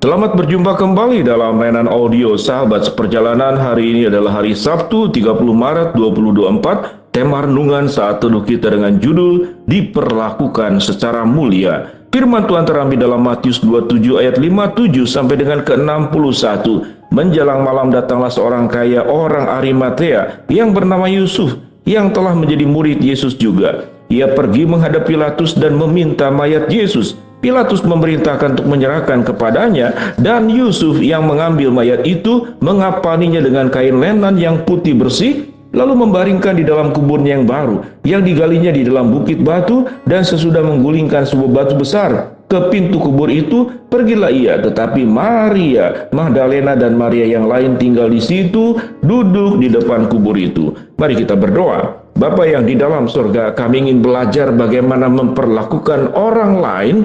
Selamat berjumpa kembali dalam mainan audio sahabat seperjalanan. Hari ini adalah hari Sabtu 30 Maret 2024. Tema renungan saat teduh kita dengan judul Diperlakukan secara mulia. Firman Tuhan terambil dalam Matius 27 ayat 57 sampai dengan ke-61. Menjelang malam datanglah seorang kaya orang Arimatea yang bernama Yusuf, yang telah menjadi murid Yesus juga. Ia pergi menghadap Pilatus dan meminta mayat Yesus. Pilatus memerintahkan untuk menyerahkan kepadanya, dan Yusuf yang mengambil mayat itu mengapaninya dengan kain lenan yang putih bersih, lalu membaringkan di dalam kuburnya yang baru, yang digalinya di dalam bukit batu. Dan sesudah menggulingkan sebuah batu besar ke pintu kubur itu, pergilah ia, tetapi Maria Magdalena dan Maria yang lain tinggal di situ, duduk di depan kubur itu. Mari kita berdoa. Bapa yang di dalam surga, kami ingin belajar bagaimana memperlakukan orang lain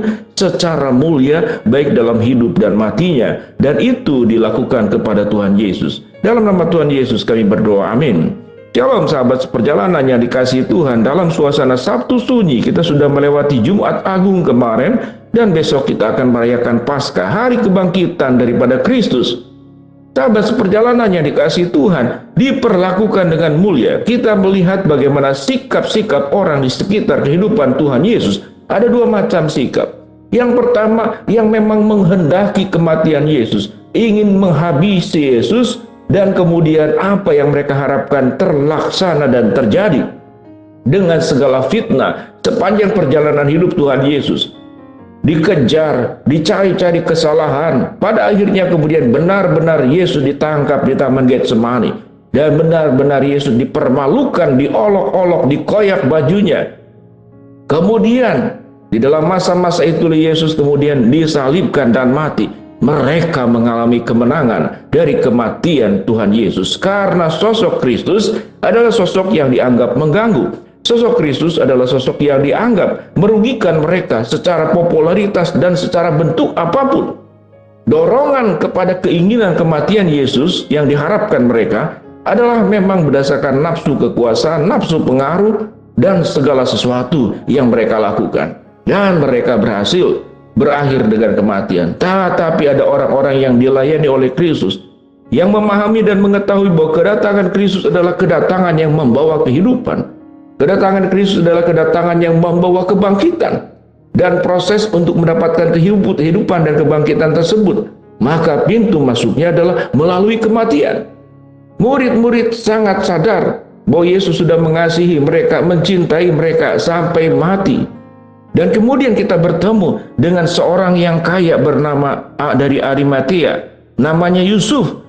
secara mulia, baik dalam hidup dan matinya. Dan itu dilakukan kepada Tuhan Yesus. Dalam nama Tuhan Yesus kami berdoa, amin. Shalom sahabat seperjalanan yang dikasihi Tuhan. Dalam suasana Sabtu sunyi, kita sudah melewati Jumat Agung kemarin, dan besok kita akan merayakan Paskah, hari kebangkitan daripada Kristus. Sahabat seperjalanan yang dikasihi Tuhan, diperlakukan dengan mulia. Kita melihat bagaimana sikap-sikap orang di sekitar kehidupan Tuhan Yesus. Ada dua macam sikap. Yang pertama, yang memang menghendaki kematian Yesus, ingin menghabisi Yesus, dan kemudian apa yang mereka harapkan terlaksana dan terjadi. Dengan segala fitnah sepanjang perjalanan hidup Tuhan Yesus, dikejar, dicari-cari kesalahan. Pada akhirnya kemudian benar-benar Yesus ditangkap di Taman Getsemani, dan benar-benar Yesus dipermalukan, diolok-olok, dikoyak bajunya. Kemudian di dalam masa-masa itu Yesus kemudian disalibkan dan mati. Mereka mengalami kemenangan dari kematian Tuhan Yesus, karena sosok Kristus adalah sosok yang dianggap mengganggu. Sosok Kristus adalah sosok yang dianggap merugikan mereka secara popularitas dan secara bentuk apapun. Dorongan kepada keinginan kematian Yesus yang diharapkan mereka adalah memang berdasarkan nafsu kekuasaan, nafsu pengaruh, dan segala sesuatu yang mereka lakukan. Dan mereka berhasil berakhir dengan kematian. Tetapi ada orang-orang yang dilayani oleh Kristus, yang memahami dan mengetahui bahwa kedatangan Kristus adalah kedatangan yang membawa kehidupan. Kedatangan Kristus adalah kedatangan yang membawa kebangkitan, dan proses untuk mendapatkan kehidupan dan kebangkitan tersebut, maka pintu masuknya adalah melalui kematian. Murid-murid sangat sadar bahwa Yesus sudah mengasihi mereka, mencintai mereka sampai mati. Dan kemudian kita bertemu dengan seorang yang kaya bernama dari Arimatea, namanya Yusuf,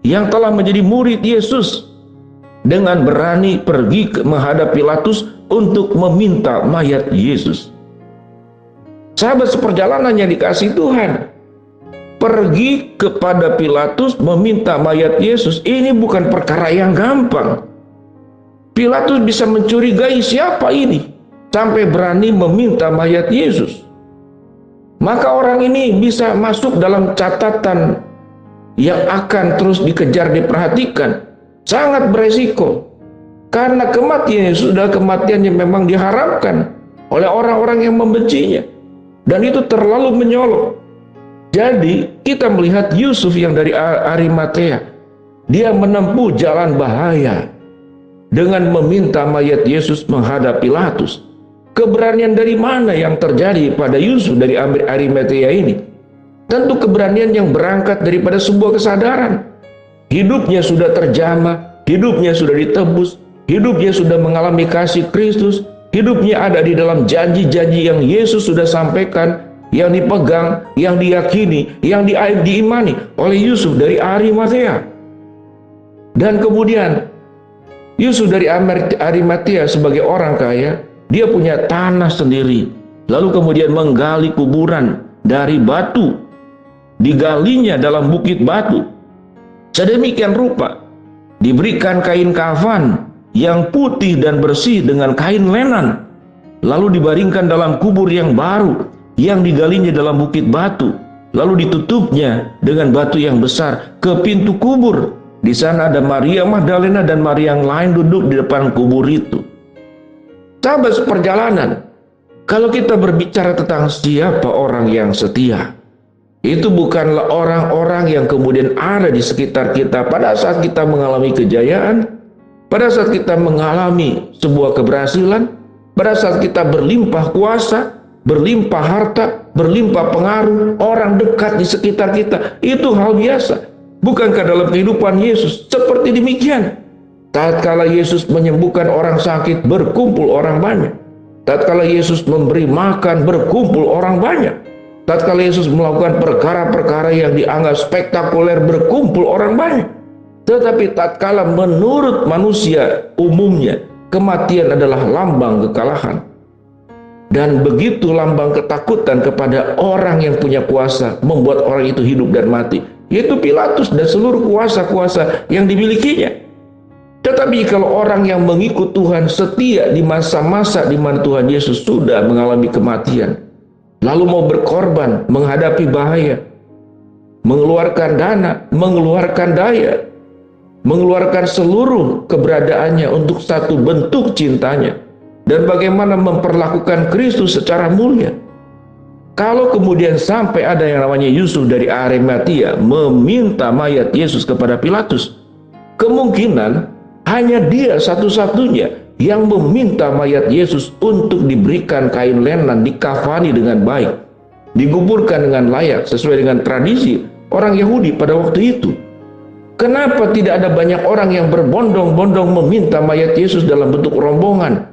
yang telah menjadi murid Yesus, dengan berani pergi menghadap Pilatus untuk meminta mayat Yesus. Sahabat seperjalanan yang dikasihi Tuhan, pergi kepada Pilatus meminta mayat Yesus, ini bukan perkara yang gampang. Pilatus bisa mencurigai siapa ini sampai berani meminta mayat Yesus. Maka orang ini bisa masuk dalam catatan yang akan terus dikejar, diperhatikan. Sangat beresiko, karena kematian Yesus adalah kematian yang memang diharapkan oleh orang-orang yang membencinya, dan itu terlalu menyolok. Jadi kita melihat Yusuf yang dari Arimatea, dia menempuh jalan bahaya dengan meminta mayat Yesus menghadap Pilatus. Keberanian dari mana yang terjadi pada Yusuf dari Arimatea ini? Tentu keberanian yang berangkat daripada sebuah kesadaran. Hidupnya sudah terjamah, hidupnya sudah ditebus, hidupnya sudah mengalami kasih Kristus, hidupnya ada di dalam janji-janji yang Yesus sudah sampaikan, yang dipegang, yang diyakini, yang diimani oleh Yusuf dari Arimatea. Dan kemudian Yusuf dari Arimatea sebagai orang kaya, dia punya tanah sendiri, lalu kemudian menggali kuburan dari batu, digalinya dalam bukit batu. Sedemikian rupa diberikan kain kafan yang putih dan bersih dengan kain lenan, lalu dibaringkan dalam kubur yang baru yang digalinya dalam bukit batu, lalu ditutupnya dengan batu yang besar ke pintu kubur. Di sana ada Maria Magdalena dan Maria yang lain duduk di depan kubur itu. Sahabat seperjalanan, kalau kita berbicara tentang siapa orang yang setia, Itu bukanlah orang-orang yang kemudian ada di sekitar kita pada saat kita mengalami kejayaan, pada saat kita mengalami sebuah keberhasilan, pada saat kita berlimpah kuasa, berlimpah harta, berlimpah pengaruh, orang dekat di sekitar kita. Itu hal biasa. Bukankah dalam kehidupan Yesus seperti demikian? Tatkala Yesus menyembuhkan orang sakit, berkumpul orang banyak. Tatkala Yesus memberi makan, berkumpul orang banyak. Tatkala Yesus melakukan perkara-perkara yang dianggap spektakuler, berkumpul orang banyak. Tetapi tatkala menurut manusia umumnya, kematian adalah lambang kekalahan. Dan begitu lambang ketakutan kepada orang yang punya kuasa, membuat orang itu hidup dan mati, yaitu Pilatus dan seluruh kuasa-kuasa yang dimilikinya. Tetapi kalau orang yang mengikut Tuhan setia di masa-masa di mana Tuhan Yesus sudah mengalami kematian, lalu mau berkorban, menghadapi bahaya, mengeluarkan dana, mengeluarkan daya, mengeluarkan seluruh keberadaannya untuk satu bentuk cintanya, dan bagaimana memperlakukan Kristus secara mulia. Kalau kemudian sampai ada yang namanya Yusuf dari Arimatia meminta mayat Yesus kepada Pilatus, kemungkinan hanya dia satu-satunya yang meminta mayat Yesus untuk diberikan kain lenan, dikafani dengan baik, dikuburkan dengan layak sesuai dengan tradisi orang Yahudi pada waktu itu. Kenapa tidak ada banyak orang yang berbondong-bondong meminta mayat Yesus dalam bentuk rombongan?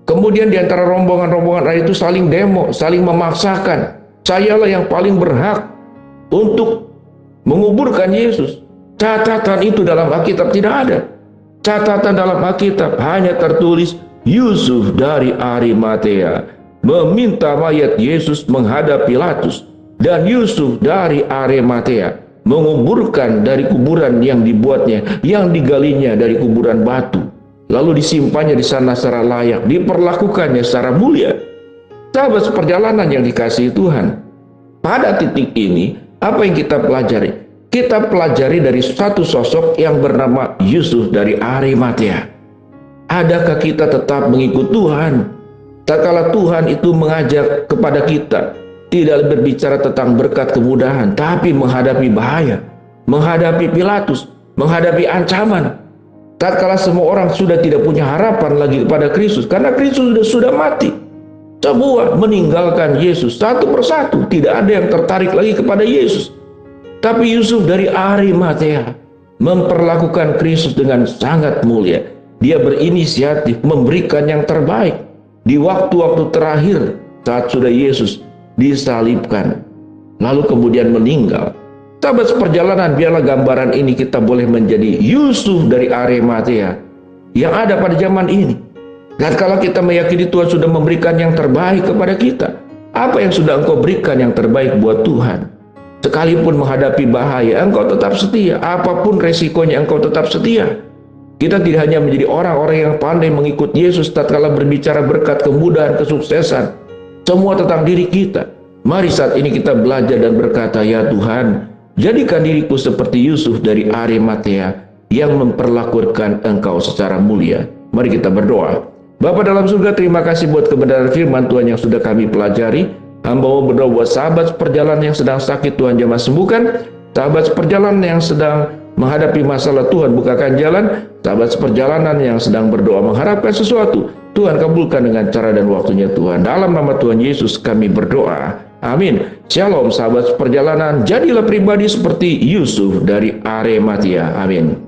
Kemudian di antara rombongan-rombongan itu saling demo, saling memaksakan. Sayalah yang paling berhak untuk menguburkan Yesus. Catatan itu dalam Alkitab tidak ada. Catatan dalam Alkitab hanya tertulis Yusuf dari Arimatea meminta mayat Yesus menghadap Pilatus, dan Yusuf dari Arimatea menguburkan dari kuburan yang dibuatnya, yang digalinya dari kuburan batu, lalu disimpannya di sana secara layak, diperlakukannya secara mulia. Sahabat seperjalanan yang dikasihi Tuhan, pada titik ini apa yang kita pelajari? Kita pelajari dari satu sosok yang bernama Yusuf dari Arimatea. Adakah kita tetap mengikut Tuhan? Tatkala Tuhan itu mengajak kepada kita tidak berbicara tentang berkat kemudahan, tapi menghadapi bahaya, menghadapi Pilatus, menghadapi ancaman. Tatkala semua orang sudah tidak punya harapan lagi kepada Kristus, karena Kristus sudah mati. Semua meninggalkan Yesus satu persatu, tidak ada yang tertarik lagi kepada Yesus. Tapi Yusuf dari Arimatea memperlakukan Kristus dengan sangat mulia. Dia berinisiatif memberikan yang terbaik di waktu-waktu terakhir saat sudah Yesus disalibkan, lalu kemudian meninggal. Sahabat seperjalanan, biarlah gambaran ini kita boleh menjadi Yusuf dari Arimatea yang ada pada zaman ini. Dan kalau kita meyakini Tuhan sudah memberikan yang terbaik kepada kita, apa yang sudah engkau berikan yang terbaik buat Tuhan? Sekalipun menghadapi bahaya, engkau tetap setia. Apapun resikonya, engkau tetap setia. Kita tidak hanya menjadi orang-orang yang pandai mengikut Yesus tatkala berbicara berkat, kemudahan, kesuksesan, semua tentang diri kita. Mari saat ini kita belajar dan berkata, ya Tuhan, jadikan diriku seperti Yusuf dari Arimatea yang memperlakukan engkau secara mulia. Mari kita berdoa. Bapa dalam surga, terima kasih buat kebenaran firman Tuhan yang sudah kami pelajari. Hamba mau berdoa buat sahabat seperjalanan yang sedang sakit, Tuhan jamah sembuhkan. Sahabat seperjalanan yang sedang menghadapi masalah, Tuhan bukakan jalan. Sahabat seperjalanan yang sedang berdoa mengharapkan sesuatu, Tuhan kabulkan dengan cara dan waktunya Tuhan. Dalam nama Tuhan Yesus kami berdoa. Amin. Shalom sahabat seperjalanan, jadilah pribadi seperti Yusuf dari Arimatea. Amin.